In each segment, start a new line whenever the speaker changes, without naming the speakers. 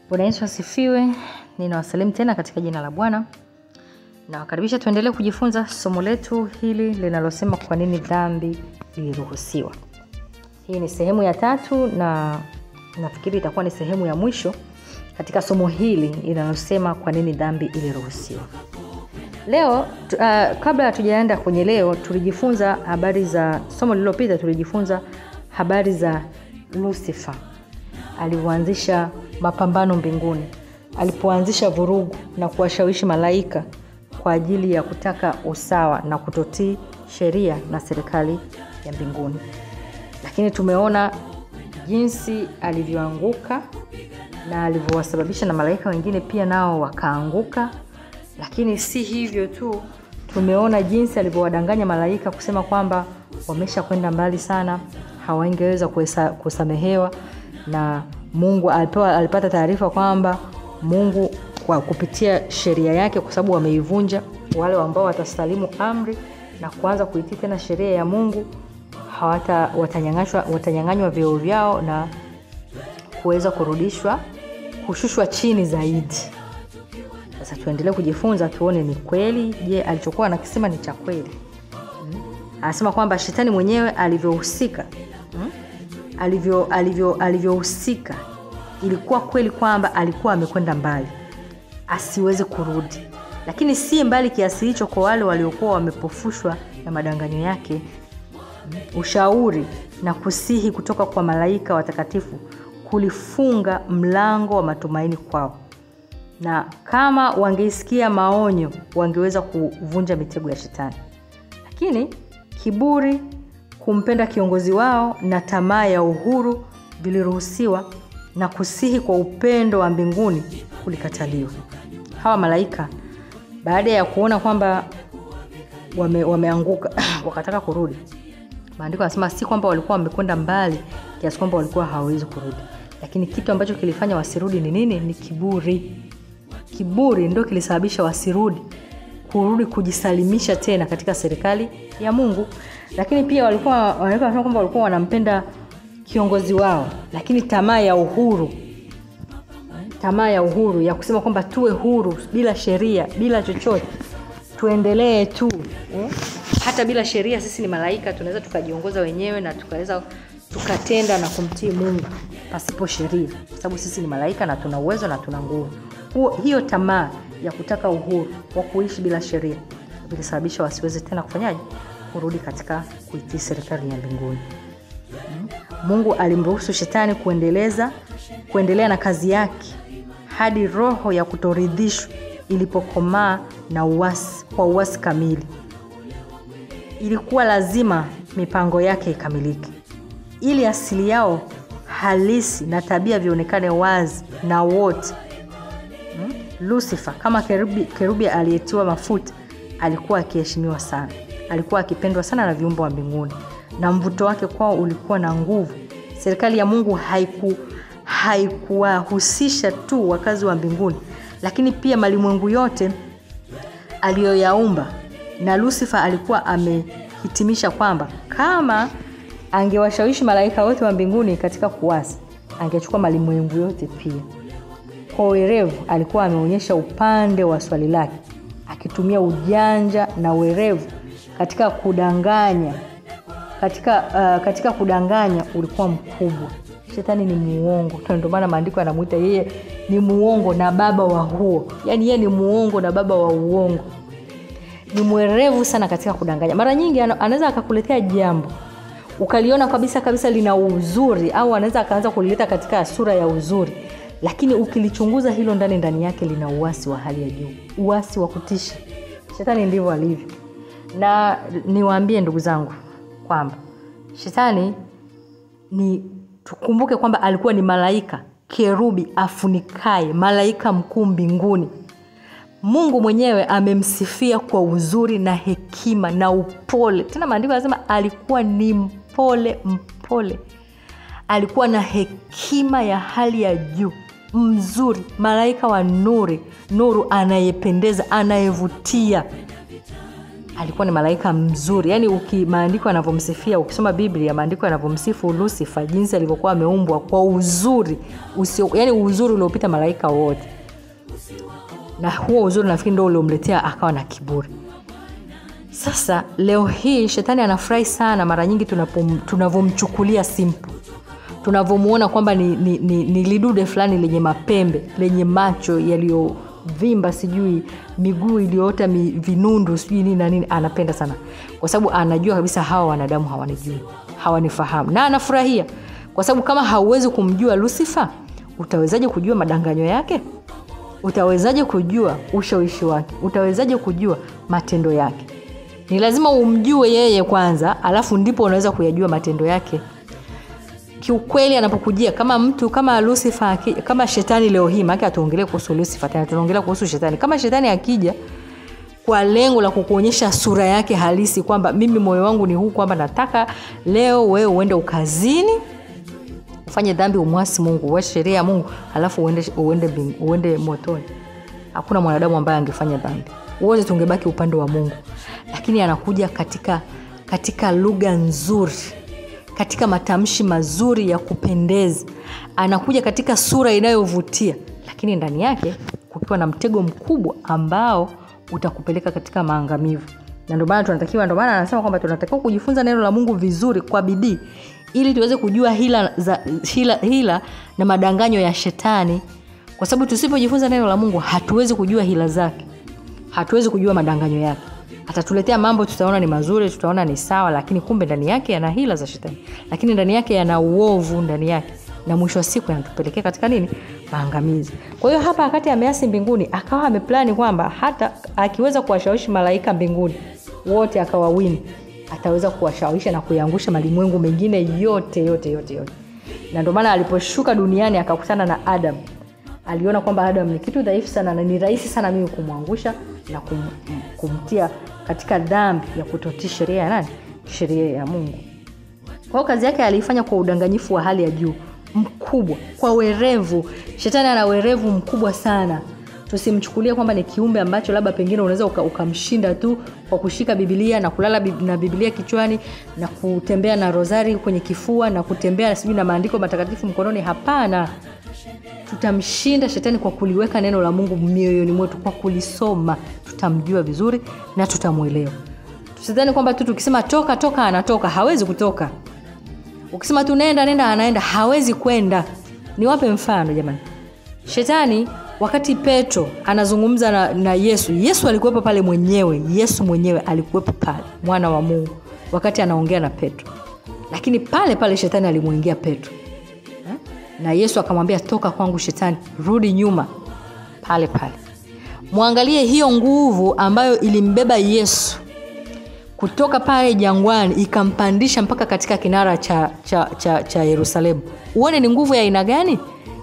Bwana Yesu asifiwe. Ninawasalimu tena katika jina la Bwana. Na wakaribisha tuendelee kujifunza somo letu hili linalosema kwa nini dhambi iliruhusiwa. Hii ni sehemu ya 3 na nafikiri itakuwa ni sehemu ya mwisho katika somo hili linalosema kwa nini dhambi iliruhusiwa. Leo kabla hatujaenda kwenye leo, tulijifunza habari za somo lililopita, tulijifunza habari za Lucifer. Alianzisha mapambano mbinguni, alipoanzisha vurugu na kuwashawishi malaika kwa ajili ya kutaka usawa na kutotii sheria na serikali ya mbinguni. Lakini tumeona jinsi alivyoanguka na alivyowasababisha na malaika wengine pia nao wakaanguka. Lakini si hivyo tu, tumeona jinsi alivyowadanganya malaika kusema kwamba wamesha kwenda mbali sana, hawangeweza kusamehewa, na Mungu alipata taarifa kwamba Mungu kwa kupitia sheria yake, kwa sababu wameivunja, wale ambao watasalimu amri na kuanza kuitii tena sheria ya Mungu watanyang'anywa vyeo vyao na kuweza kushushwa chini zaidi. Sasa tuendelee kujifunza tuone ni kweli, je, alichokuwa anakisema ni cha kweli? Anasema kwamba shetani mwenyewe alivyohusika, alivyohusika ilikuwa kweli kwamba alikuwa amekwenda mbali asiweze kurudi, lakini si mbali kiasi hicho kwa wale waliokuwa wamepofushwa na madanganyo yake. Ushauri na kusihi kutoka kwa malaika watakatifu kulifunga mlango wa matumaini kwao, na kama wangeisikia maonyo wangeweza kuvunja mitego ya shetani. Lakini kiburi, kumpenda kiongozi wao na tamaa ya uhuru viliruhusiwa, na kusihi kwa upendo wa mbinguni kulikataliwa. Hawa malaika baada ya kuona kwamba wameanguka wakataka kurudi. Maandiko yanasema si kwamba walikuwa wamekwenda mbali kiasi kwamba walikuwa hawawezi kurudi, lakini kitu ambacho kilifanya wasirudi ni nini? Ni kiburi. Kiburi ndio kilisababisha wasirudi, kurudi kujisalimisha tena katika serikali ya Mungu. Lakini pia walikuwa wanasema kwamba walikuwa wanampenda kiongozi wao, lakini tamaa ya uhuru ya kusema kwamba tuwe huru bila sheria, bila chochote, tuendelee tu hata bila sheria. Sisi ni malaika, tunaweza tukajiongoza wenyewe na tukaweza tukatenda na kumtii Mungu pasipo sheria, kwa sababu sisi ni malaika na tuna uwezo na tuna nguvu. Hiyo tamaa ya kutaka uhuru wa kuishi bila sheria ilisababisha wasiweze tena kufanyaje? Kurudi katika kuitii serikali ya mbinguni. Mungu alimruhusu shetani kuendelea na kazi yake hadi roho ya kutoridhishwa ilipokomaa na uasi kamili. Ilikuwa lazima mipango yake ikamilike ili asili yao halisi na tabia vionekane wazi na wote. Lucifer kama kerubi aliyetiwa mafuta alikuwa akiheshimiwa sana, alikuwa akipendwa sana na viumbe wa mbinguni, na mvuto wake kwao ulikuwa na nguvu. Serikali ya Mungu haikuwahusisha tu wakazi wa mbinguni, lakini pia malimwengu yote aliyoyaumba. Na Lucifer alikuwa amehitimisha kwamba kama angewashawishi malaika wote wa mbinguni katika kuasi, angechukua malimwengu yote pia. Kwa werevu alikuwa ameonyesha upande wa swali lake, akitumia ujanja na werevu katika kudanganya. Katika kudanganya ulikuwa mkubwa. Shetani ni muongo, ndio maana maandiko yanamuita yeye ni muongo na baba wa huo. Yaani yeye ni muongo na baba wa uongo. Ni mwerevu sana katika kudanganya. Mara nyingi anaweza akakuletea jambo ukaliona kabisa lina uzuri, au anaweza akaanza kulileta katika sura ya uzuri, lakini ukilichunguza hilo ndani yake lina uasi wa hali ya juu, uasi wa kutisha. Shetani ndivyo alivyo. Na niwaambie ndugu zangu kwamba shetani tukumbuke kwamba alikuwa ni malaika kerubi afunikaye, malaika mkuu mbinguni. Mungu mwenyewe amemsifia kwa uzuri na hekima na upole. Tena maandiko yanasema alikuwa ni mpole. Alikuwa na hekima ya hali ya juu, mzuri, malaika wa nuru anayependeza, anayevutia. alikuwa ni malaika mzuri. Yaani maandiko yanavyomsifia, ukisoma Biblia maandiko yanavyomsifu Lucifer jinsi alivyokuwa ameumbwa kwa uzuri yaani uzuri uliopita malaika wote. Na huo uzuri nafikiri ndio uliomletea akawa na kiburi. Sasa leo hii shetani anafurahi sana mara nyingi tunavomchukulia simple. Tunavomuona kwamba ni lidude fulani lenye mapembe, lenye macho yaliyovimba, sijui miguu iliyoota vinundu, sijui nini na nini. Anapenda sana kwa sababu anajua kabisa hawa wanadamu hawanijui, hawanifahamu, na anafurahia kwa sababu kama hauwezi kumjua Lucifer, utawezaje kujua madanganyo yake? Utawezaje kujua ushawishi wake? Utawezaje kujua matendo yake? Ni lazima umjue yeye kwanza, alafu ndipo unaweza kuyajua matendo yake. Kiukweli anapokujia kama mtu kama Lucifer, kama shetani leo hii, maana tuongelee kuhusu Lucifer tena, tunaongelea kuhusu shetani. Kama shetani akija kwa lengo la kukuonyesha sura yake halisi kwamba mimi moyo wangu ni huu, kwamba nataka leo wewe uende ukazini, ufanye dhambi, umwasi Mungu, uache sheria ya Mungu, alafu uende motoni. Hakuna mwanadamu ambaye angefanya dhambi. Wote tungebaki upande wa Mungu. Lakini anakuja katika lugha nzuri, katika matamshi mazuri ya kupendeza. Anakuja katika sura inayovutia, lakini ndani yake kukiwa na mtego mkubwa ambao utakupeleka katika maangamivu. Na ndio maana anasema kwamba tunatakiwa kujifunza neno la Mungu vizuri kwa bidii ili tuweze kujua hila na madanganyo ya shetani. Kwa sababu tusipojifunza neno la Mungu hatuwezi kujua hila zake. Hatuwezi kujua madanganyo yake. Atatuletea mambo tutaona ni mazuri, tutaona ni sawa, lakini kumbe ndani yake yana hila za shetani. Lakini ndani yake yana uovu ndani yake. Na mwisho wa siku yanatupelekea katika nini? Maangamizi. Kwa hiyo hapa wakati ameasi mbinguni, akawa ameplani kwamba hata akiweza kuwashawishi malaika mbinguni wote akawawini, ataweza kuwashawishi na kuiangusha malimwengu mengine yote. Na ndio maana aliposhuka duniani akakutana na Adam, aliona kwamba Adam ni kitu dhaifu sana na ni rahisi sana mimi kumwangusha na kumtia katika dhambi ya kutotii sheria ya nani? Sheria ya Mungu. Kwa kazi yake aliifanya kwa udanganyifu wa hali ya juu, mkubwa, kwa werevu. Shetani ana werevu mkubwa sana. Tusimchukulie kwamba ni kiumbe ambacho labda pengine unaweza ukamshinda tu kwa kushika Biblia na kulala na Biblia kichwani na kutembea na rosari kwenye kifua na kutembea sijui na maandiko matakatifu mkononi. Hapana. Tutamshinda shetani kwa kuliweka neno la Mungu mioyoni mwetu, kwa kulisoma. Tutamjua vizuri na tutamuelewa. Tusidhani kwamba tu tukisema toka anatoka, hawezi kutoka. Ukisema tu nenda anaenda, hawezi kwenda. Niwape mfano jamani. Shetani wakati Petro anazungumza na Yesu alikuwepo pale mwenyewe. Yesu mwenyewe alikuwepo pale, mwana wa Mungu, wakati anaongea na Petro. Lakini pale shetani alimuingia Petro. Na Yesu akamwambia, toka kwangu shetani, rudi nyuma. Pale. Muangalie hiyo nguvu ambayo ilimbeba Yesu kutoka pale jangwani ikampandisha mpaka katika kinara cha Yerusalemu. Uone ni nguvu ya aina gani?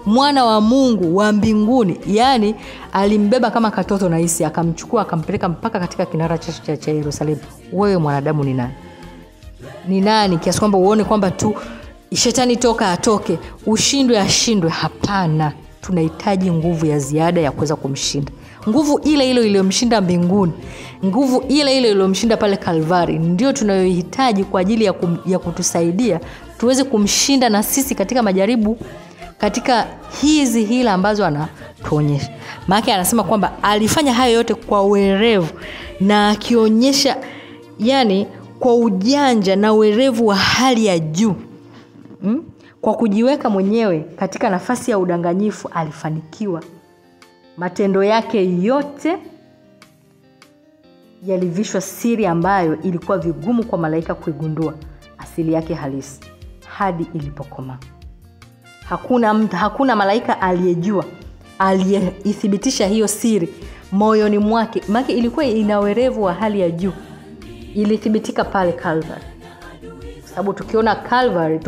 Mwana wa Mungu wa mbinguni, yani alimbeba kama katoto na hisi, akamchukua akampeleka mpaka katika kinara cha Yerusalemu. Wewe mwanadamu ni nani? Ni nani kiasi kwamba uone kwamba tu shetani toka atoke, ushindwe ashindwe? Hapana. Tunahitaji nguvu ya ziada ya kuweza kumshinda. Nguvu ile iliyomshinda mbinguni, nguvu ile iliyomshinda pale Kalvari, ndio tunayohitaji kwa ajili ya kutusaidia tuweze kumshinda na sisi katika majaribu, katika hizi hila ambazo anatuonyesha. Maana anasema kwamba alifanya hayo yote kwa werevu na akionyesha yani kwa ujanja na werevu wa hali ya juu. Kwa kujiweka mwenyewe katika nafasi ya udanganyifu alifanikiwa. Matendo yake yote yalivishwa siri ambayo ilikuwa vigumu kwa malaika kuigundua asili yake halisi hadi ilipokoma. Hakuna malaika aliyejua, aliyeithibitisha hiyo siri moyoni mwake. Maana ilikuwa ina werevu wa hali ya juu. Ilithibitika pale Calvary. Sababu tukiona Calvary,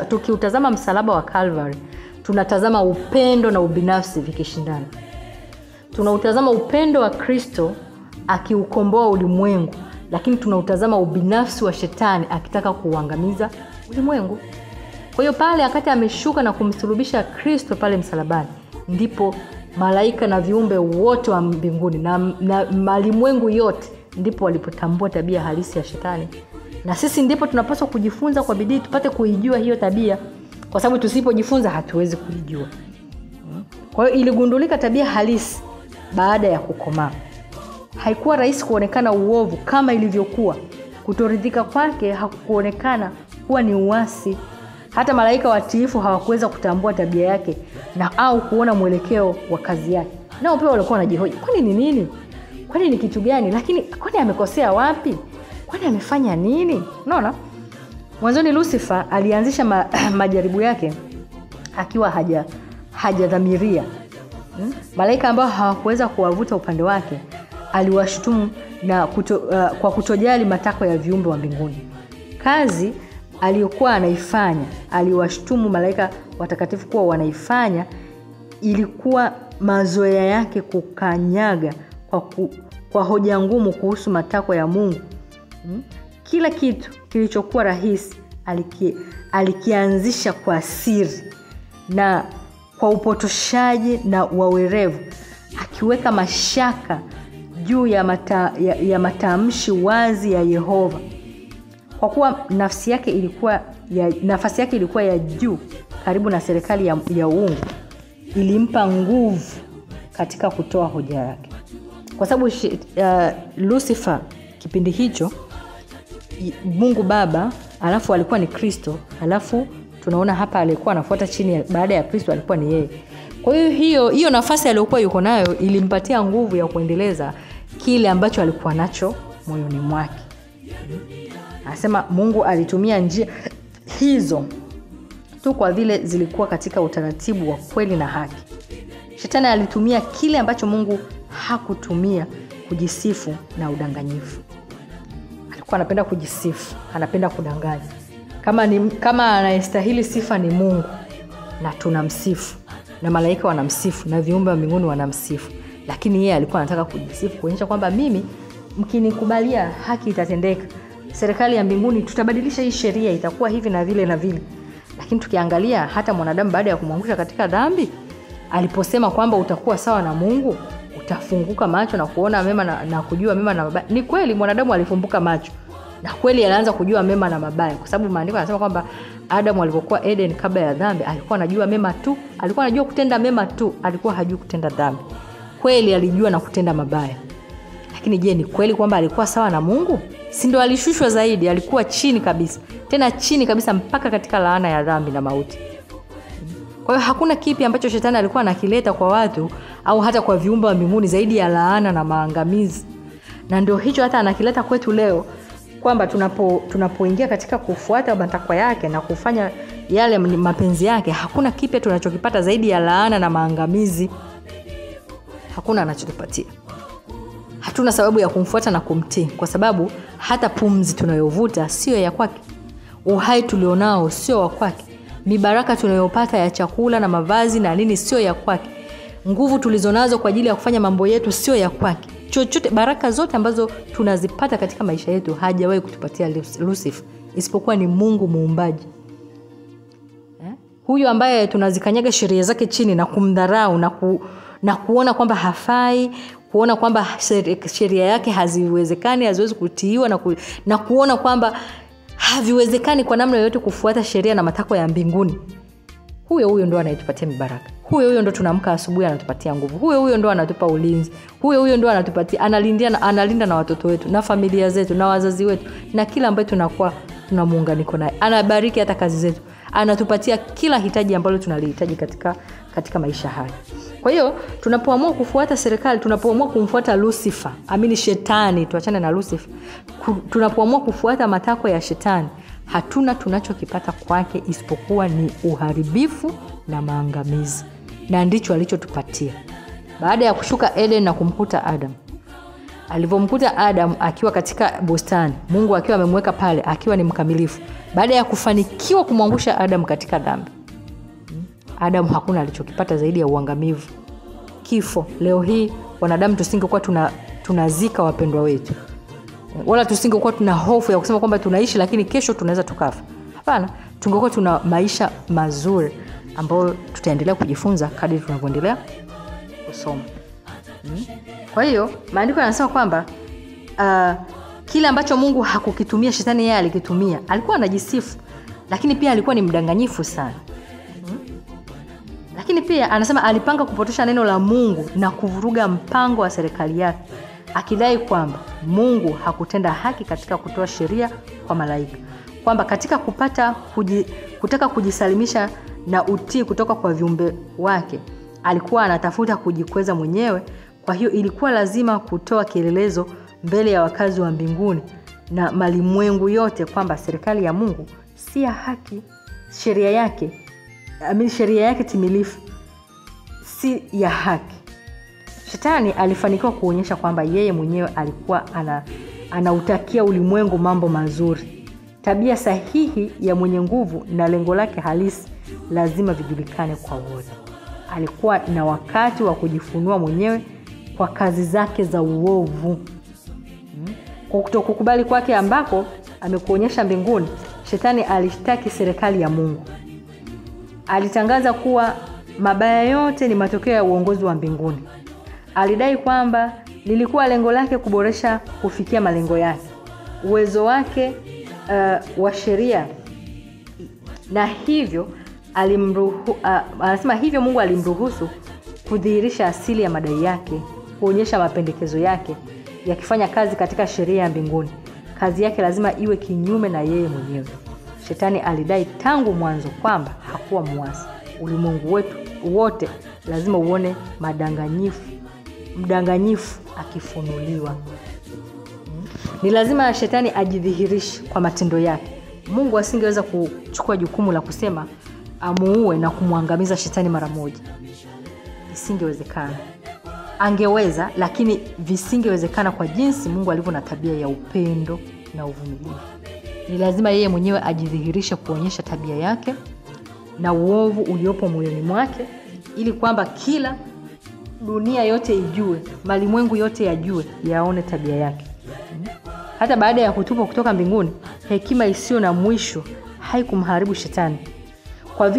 tukiutazama msalaba wa Calvary, tunatazama upendo na ubinafsi vikishindana. Tunautazama upendo wa Kristo akiukomboa ulimwengu, lakini tunautazama ubinafsi wa shetani akitaka kuuangamiza ulimwengu. Kwa hiyo pale wakati ameshuka na kumsulubisha Kristo pale msalabani, ndipo malaika na viumbe wote wa mbinguni na malimwengu yote ndipo walipotambua tabia halisi ya shetani. Na sisi ndipo tunapaswa kujifunza kwa bidii tupate kuijua hiyo tabia, kwa sababu tusipojifunza hatuwezi kuijua. Kwa hiyo iligundulika tabia halisi baada ya kukomaa. Haikuwa rahisi kuonekana uovu kama ilivyokuwa. Kutoridhika kwake hakuonekana kuwa ni uasi. Hata malaika watiifu hawakuweza kutambua tabia yake na au kuona mwelekeo wa kazi yake. Nao pia walikuwa wanajihoji, kwani ni nini? Kwani ni kitu gani? Lakini kwani amekosea wapi? Kwani amefanya nini? Unaona? Mwanzoni Lucifer alianzisha majaribu yake akiwa hajadhamiria. Malaika ambao hawakuweza kuwavuta upande wake aliwashutumu na kwa kutojali matakwa ya viumbe wa mbinguni. Kazi aliyokuwa anaifanya, aliwashutumu malaika watakatifu kuwa wanaifanya ilikuwa mazoea yake kukanyaga kwa hoja ngumu kuhusu matakwa ya Mungu. Kila kitu kilichokuwa rahisi alikianzisha kwa siri na kwa upotoshaji na wawerevu, akiweka mashaka juu ya matamshi wazi ya Yehova. Kwa kuwa nafasi yake ilikuwa ya juu karibu na serikali ya uungu, ilimpa nguvu katika kutoa hoja yake. Kwa sababu Lucifer kipindi hicho Mungu Baba, alafu alikuwa ni Kristo, alafu tunaona hapa alikuwa anafuata chini baada ya Kristo alikuwa ni yeye. Kwa hiyo nafasi aliyokuwa yuko nayo ilimpatia nguvu ya kuendeleza kile ambacho alikuwa nacho moyoni mwake. Anasema Mungu alitumia njia hizo tu kwa vile zilikuwa katika utaratibu wa kweli na haki. Shetani alitumia kile ambacho Mungu hakutumia, kujisifu na udanganyifu. Alikuwa anapenda kujisifu, anapenda kudanganya. Kama anayestahili sifa ni Mungu na tunamsifu, na malaika wanamsifu, na viumbe wa mbinguni wanamsifu, lakini yeye alikuwa anataka kujisifu, kuonyesha kwamba mimi mkinikubalia haki itatendeka. Serikali ya mbinguni tutabadilisha hii sheria, itakuwa hivi na vile na vile. Lakini tukiangalia hata mwanadamu baada ya kumwangusha katika dhambi, aliposema kwamba utakuwa sawa na Mungu, utafunguka macho na kuona mema na kujua mema na mabaya. Ni kweli mwanadamu alifumbuka macho na kweli alianza kujua mema na mabaya, kwa sababu maandiko yanasema kwamba Adam alipokuwa Eden kabla ya dhambi alikuwa anajua mema tu, alikuwa anajua kutenda mema tu, alikuwa hajui kutenda dhambi. Kweli alijua na kutenda mabaya. Lakini je, ni kweli kwamba alikuwa sawa na Mungu? Si ndio alishushwa zaidi, alikuwa chini kabisa. Tena chini kabisa mpaka katika laana ya dhambi na mauti. Kwa hiyo hakuna kipi ambacho shetani alikuwa anakileta kwa watu au hata kwa viumbe wa mbinguni zaidi ya laana na maangamizi. Na ndio hicho hata anakileta kwetu leo, kwamba tunapoingia katika kufuata matakwa yake na kufanya yale mapenzi yake, hakuna kipi tunachokipata zaidi ya laana na maangamizi. Hakuna anachotupatia. Hatuna sababu ya kumfuata na kumtii, kwa sababu hata pumzi tunayovuta sio ya kwake. Uhai tulionao sio wa kwake. Mibaraka tunayopata ya chakula na mavazi na nini sio ya kwake. Nguvu tulizonazo kwa ajili ya kufanya mambo yetu sio ya kwake. Chochote, baraka zote ambazo tunazipata katika maisha yetu hajawahi kutupatia Lucifer, isipokuwa ni Mungu muumbaji. Huyu ambaye tunazikanyaga sheria zake chini na kumdharau na kuona kwamba hafai, kuona kwamba sheria yake haziwezekani, haziwezi kutiiwa na kuona kwamba haviwezekani kwa namna yoyote kufuata sheria na matakwa ya mbinguni. Huyo ndo anayetupatia mibaraka. Huyo ndo tunaamka asubuhi anatupatia nguvu. Huyo ndo anatupa ulinzi. Huyo ndo anatupatia, analinda na watoto wetu, na familia zetu, na wazazi wetu, na kila ambaye tunakuwa tuna muunganiko naye. Anabariki hata kazi zetu. Anatupatia kila hitaji ambalo tunalihitaji katika maisha haya. Kwa hiyo tunapoamua kufuata serikali, tunapoamua kumfuata Lucifer, shetani, tuachane na Lucifer. Tunapoamua kufuata matakwa ya shetani, hatuna tunachokipata kwake isipokuwa ni uharibifu na maangamizi. Na ndicho alichotupatia. Baada ya kushuka Eden na kumkuta Adam, alivomkuta Adam akiwa katika bustani, Mungu akiwa amemweka pale akiwa ni mkamilifu, baada ya kufanikiwa kumwangusha Adam katika dhambi, Adam hakuna alichokipata zaidi ya uangamivu, kifo. Leo hii wanadamu tusingekuwa tunazika wapendwa wetu, wala tusingekuwa tuna hofu ya kusema kwamba tunaishi lakini kesho tunaweza tukafa. Hapana, tungekuwa tuna maisha mazuri ambayo tutaendelea kujifunza kadri tunavyoendelea kusoma. Kwa hiyo maandiko yanasema kwamba kile ambacho Mungu hakukitumia shetani yeye alikitumia. Alikuwa anajisifu, lakini pia alikuwa ni mdanganyifu sana. Lakini pia anasema alipanga kupotosha neno la Mungu na kuvuruga mpango wa serikali yake, akidai kwamba Mungu hakutenda haki katika kutoa sheria kwa malaika, kwamba katika kutaka kujisalimisha na utii kutoka kwa viumbe wake alikuwa anatafuta kujikweza mwenyewe. Kwa hiyo ilikuwa lazima kutoa kielelezo mbele ya wakazi wa mbinguni na malimwengu yote kwamba serikali ya Mungu si ya haki, sheria yake timilifu si ya haki. Shetani alifanikiwa kuonyesha kwamba yeye mwenyewe alikuwa anautakia ulimwengu mambo mazuri. Tabia sahihi ya mwenye nguvu na lengo lake halisi lazima vijulikane kwa wote. Alikuwa na wakati wa kujifunua mwenyewe kwa kazi zake za uovu. Kwa kutokukubali kwake ambako amekuonyesha mbinguni, shetani alishtaki serikali ya Mungu. Alitangaza kuwa mabaya yote ni matokeo ya uongozi wa mbinguni. Alidai kwamba lilikuwa lengo lake kuboresha kufikia malengo yake, uwezo wake wa sheria, na hivyo anasema hivyo Mungu alimruhusu kudhihirisha asili ya madai yake, kuonyesha mapendekezo yake yakifanya kazi katika sheria ya mbinguni. Kazi yake lazima iwe kinyume na yeye mwenyewe. Shetani alidai tangu mwanzo kwamba hakuwa muasi. Ulimwengu wetu wote lazima uone mdanganyifu akifunuliwa. Ni lazima shetani ajidhihirishe kwa matendo yake. Mungu asingeweza kuchukua jukumu la kusema amuue na kumwangamiza shetani mara moja. Isingewezekana. Angeweza, lakini visingewezekana kwa jinsi Mungu alivyo na tabia ya upendo na uvumilivu. Ni lazima yeye mwenyewe ajidhihirishe kuonyesha tabia yake na uovu uliopo moyoni mwake, ili kwamba kila dunia yote ijue, malimwengu yote yajue, yaone tabia yake. Hata baada ya kutupwa kutoka mbinguni, hekima isiyo na mwisho haikumharibu shetani. Kwa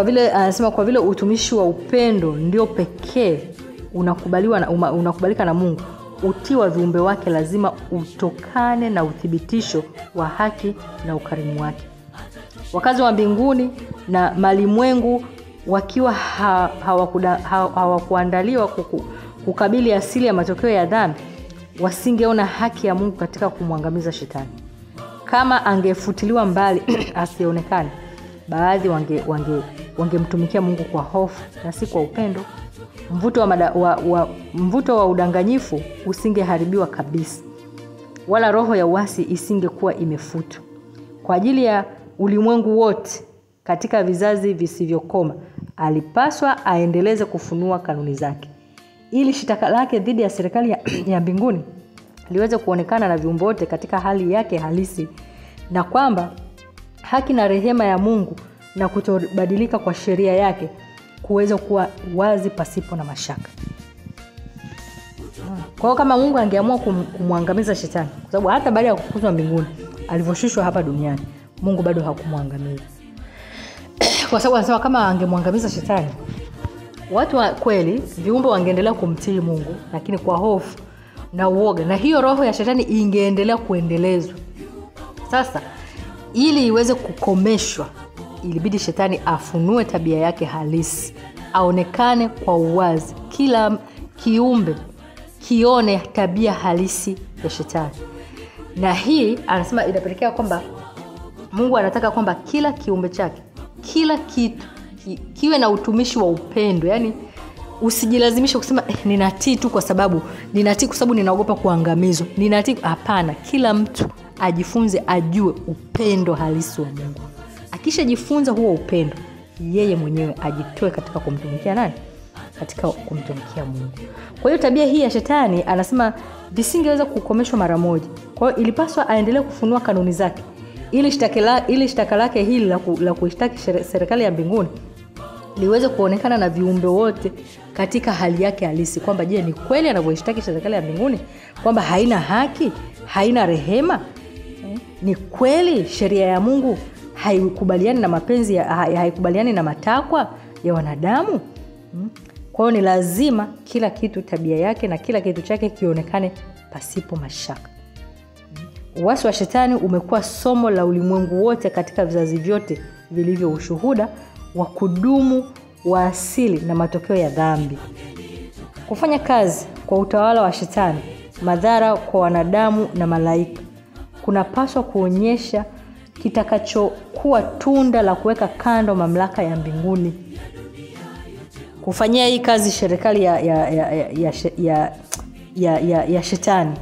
vile anasema kwa vile utumishi wa upendo ndio pekee unakubalika na Mungu, utii wa viumbe wake lazima utokane na uthibitisho wa haki na ukarimu wake. Wakazi wa mbinguni na malimwengu wakiwa hawakuandaliwa kukabili asili ya matokeo ya dhambi, wasingeona haki ya Mungu katika kumwangamiza shetani. Kama angefutiliwa mbali asionekane, baadhi wangemtumikia Mungu kwa hofu na si kwa upendo. Mvuto wa udanganyifu usingeharibiwa kabisa, wala roho ya uasi isingekuwa imefutwa. Kwa ajili ya ulimwengu wote katika vizazi visivyokoma, alipaswa aendeleze kufunua kanuni zake, ili shitaka lake dhidi ya serikali ya mbinguni liweze kuonekana na viumbe wote katika hali yake halisi, na kwamba haki na rehema ya Mungu na kutobadilika kwa sheria yake kuweza kuwa wazi pasipo na mashaka. Kwa kama Mungu angeamua kumwangamiza shetani, kwa sababu hata baada ya kufukuzwa mbinguni, alivyoshushwa hapa duniani, Mungu bado hakumwangamiza. Kwa sababu anasema kama angemwangamiza shetani, watu wa kweli, viumbe wangeendelea kumtii Mungu, lakini kwa hofu na uoga, na hiyo roho ya shetani ingeendelea kuendelezwa. Sasa ili iweze kukomeshwa, ilibidi shetani afunue tabia yake halisi, aonekane kwa uwazi, kila kiumbe kione tabia halisi ya shetani. Na hii anasema inapelekea kwamba Mungu anataka kwamba kila kiumbe chake, kila kitu kiwe na utumishi wa upendo. Yani usijilazimishe kusema ninatii tu kwa sababu ninaogopa kuangamizwa. Ninatii, hapana. Kila mtu ajifunze, ajue upendo halisi wa Mungu. Akishajifunza huo upendo, yeye mwenyewe ajitoe katika kumtumikia nani? Katika kumtumikia Mungu. Kwa hiyo tabia hii ya shetani anasema visingeweza kukomeshwa mara moja. Kwa hiyo ilipaswa aendelee kufunua kanuni zake, ili shtaka lake hili la kuishtaki serikali ya mbinguni liweze kuonekana na viumbe wote katika hali yake halisi, kwamba je, ni kweli anavyoishtaki serikali ya mbinguni kwamba haina haki, haina rehema? Ni kweli sheria ya Mungu haikubaliani na mapenzi haikubaliani na matakwa ya wanadamu? Kwa hiyo ni lazima kila kitu, tabia yake na kila kitu chake kionekane pasipo mashaka. Uasi wa shetani umekuwa somo la ulimwengu wote katika vizazi vyote vilivyo ushuhuda wa kudumu wa asili na matokeo ya dhambi. Kufanya kazi kwa utawala wa shetani, madhara kwa wanadamu na malaika, kunapaswa kuonyesha kitakachokuwa tunda la kuweka kando mamlaka ya mbinguni. Kufanyia hii kazi serikali ya shetani,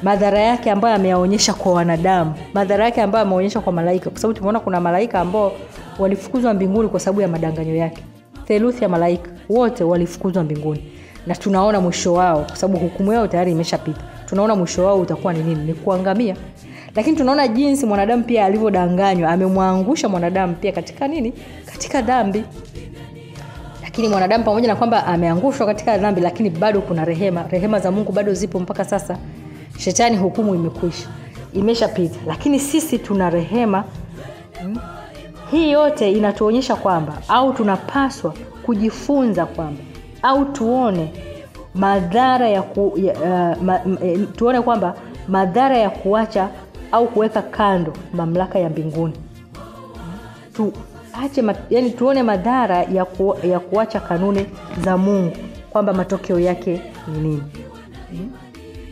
madhara yake ambayo ameyaonyesha kwa wanadamu, madhara yake ambayo ameonyesha kwa malaika, kwa sababu tumeona kuna malaika ambao walifukuzwa mbinguni kwa sababu ya madanganyo yake. Theluthi ya malaika wote walifukuzwa mbinguni, na tunaona mwisho wao, kwa sababu hukumu yao tayari imeshapita. Tunaona mwisho wao utakuwa ni nini? Ni kuangamia. Lakini tunaona jinsi mwanadamu pia alivyodanganywa, amemwangusha mwanadamu pia katika nini? Katika dhambi. Lakini mwanadamu pamoja na kwamba ameangushwa katika dhambi, lakini bado kuna rehema za Mungu bado zipo mpaka sasa. Shetani hukumu imekwisha, imeshapita, lakini sisi tuna rehema. Hii yote inatuonyesha kwamba, au tunapaswa kujifunza kwamba, au tuone madhara tuone kwamba madhara ya kuacha au kuweka kando mamlaka ya mbinguni. Tuone madhara ya kuacha kanuni za Mungu, kwamba matokeo yake ni nini.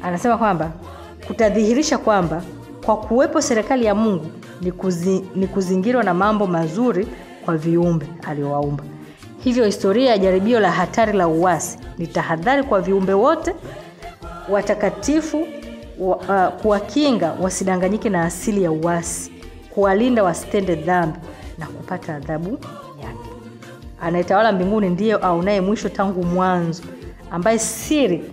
Anasema kwamba kutadhihirisha kwamba kwa kuwepo serikali ya Mungu ni kuzingirwa na mambo mazuri kwa viumbe aliowaumba. Hivyo historia ya jaribio la hatari la uasi ni tahadhari kwa viumbe wote watakatifu, kuwakinga wasidanganyike na asili ya uasi, kuwalinda wasitende dhambi na kupata adhabu yake. Anayetawala mbinguni ndiye aonaye mwisho tangu mwanzo, ambaye siri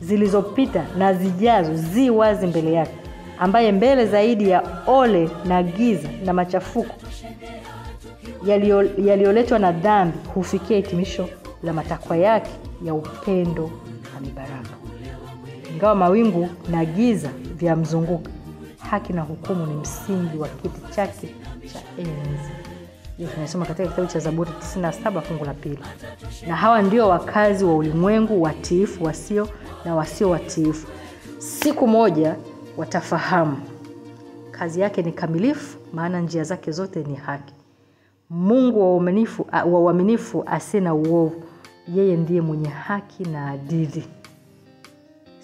zilizopita na zijazo zi wazi mbele yake, ambaye mbele zaidi ya ole na giza na machafuko yalioletwa na dhambi hufikia hitimisho la matakwa yake ya upendo na mibaraka. Ingawa mawingu na giza vya mzunguka, haki na hukumu ni msingi wa kiti chake cha enzi. Hiyo tunasoma katika kitabu cha Zaburi 97 fungu la 2. Na hawa ndio wakazi wa ulimwengu, watiifu, wasio watiifu. Siku moja watafahamu kazi yake ni kamilifu, maana njia zake zote ni haki. Mungu wa uaminifu asiye na uovu, yeye ndiye mwenye haki na adili.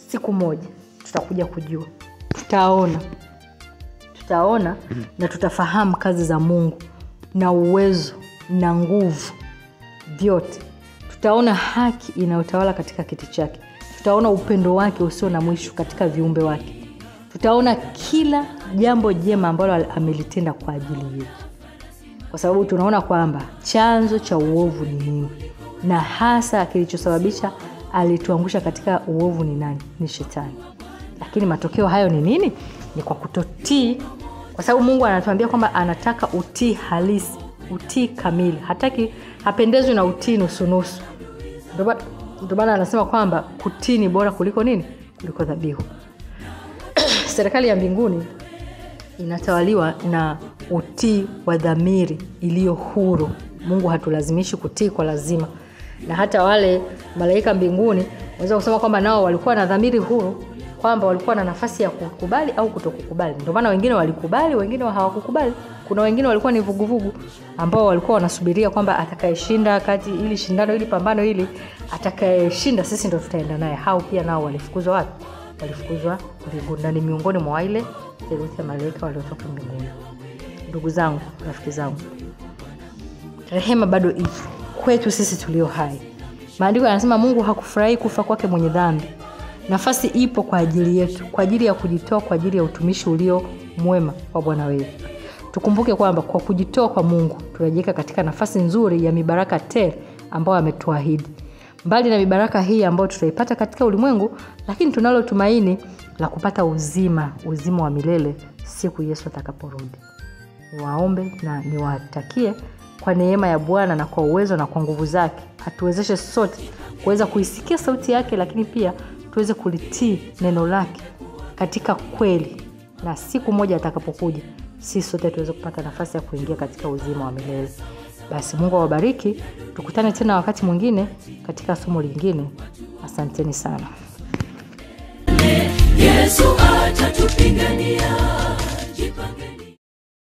Siku moja tutakuja kujua, tutaona na tutafahamu kazi za Mungu na uwezo na nguvu vyote. Tutaona haki inayotawala katika kiti chake. Tutaona upendo wake usio na mwisho katika viumbe wake. Tutaona kila jambo jema ambalo amelitenda kwa ajili yetu. Kwa sababu tunaona kwamba chanzo cha uovu ni nini, na hasa kilichosababisha alituangusha katika uovu ni nani? Ni shetani. Lakini matokeo hayo ni nini? Ni kwa kutotii. Kwa sababu Mungu anatuambia kwamba anataka utii halisi, utii kamili. Hapendezwi na utii nusu. Ndio maana anasema kwamba kutii ni bora kuliko nini? Kuliko dhabihu. Serikali ya mbinguni inatawaliwa na utii wa dhamiri iliyo huru. Mungu hatulazimishi kutii kwa lazima. Na hata wale malaika mbinguni unaweza kusema kwamba nao walikuwa na dhamiri huru, kwamba walikuwa na nafasi ya kukubali au kutokukubali. Ndio maana wengine walikubali, wengine hawakukubali. Kuna wengine walikuwa ni vuguvugu ambao walikuwa wanasubiria kwamba atakayeshinda ili shindano ili pambano hili, atakayeshinda sisi ndio tutaenda naye. Hao pia nao walifukuzwa wapi? Walifukuzwa mbinguni, na ni miongoni mwa wale theluthi ya malaika waliotoka mbinguni. Ndugu zangu, rafiki zangu, rehema bado ipo kwetu sisi tulio hai. Maandiko yanasema Mungu hakufurahi kufa kwake mwenye dhambi. Nafasi ipo kwa ajili yetu, kwa ajili ya kujitoa, kwa ajili ya utumishi ulio mwema wa Bwana wetu. Tukumbuke kwamba kwa kujitoa kwa Mungu tunajiweka katika nafasi nzuri ya mibaraka tele ambayo ametuahidi. Mbali na mibaraka hii ambayo tutaipata katika ulimwengu, lakini tunalo tumaini la kupata uzima wa milele siku Yesu atakaporudi. Niwaombe na niwatakie kwa neema ya Bwana na kwa uwezo na kwa nguvu zake atuwezeshe sote kuweza kuisikia sauti yake, lakini pia tuweze kulitii neno lake katika kweli, na siku moja atakapokuja sisi sote tuweze kupata nafasi ya kuingia katika uzima wa milele. Basi Mungu awabariki. Tukutane tena wakati mwingine katika somo lingine. Asanteni sana.
Yesu atatupigania.